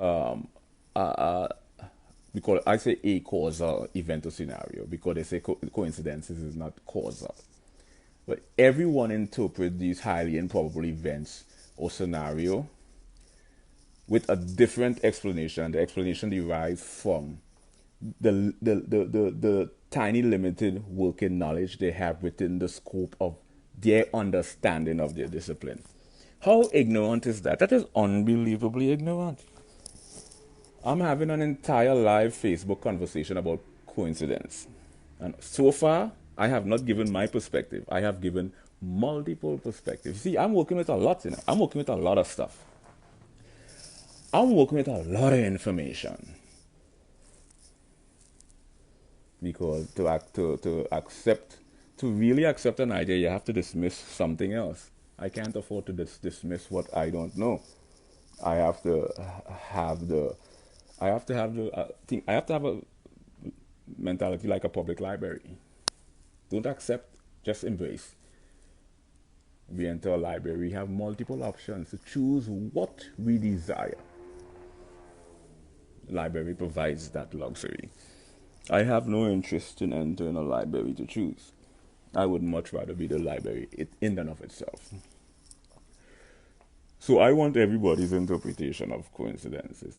um, because I say a causal event or scenario because they say coincidences is not causal. But everyone interprets these highly improbable events or scenario with a different explanation. The explanation derives from the tiny limited working knowledge they have within the scope of their understanding of their discipline. How ignorant is that? That is unbelievably ignorant. I'm having an entire live Facebook conversation about coincidence. And so far, I have not given my perspective. I have given multiple perspectives. See, I'm working with a lot, I'm working with a lot of stuff. I'm working with a lot of information. Because to really accept an idea, you have to dismiss something else. I can't afford to dismiss what I don't know. I have to have the I have to have the I have to have a mentality like a public library. Don't accept, just embrace. We enter a library, we have multiple options to choose what we desire. The library provides that luxury. I have no interest in entering a library to choose. I would much rather be the library in and of itself. So I want everybody's interpretation of coincidences.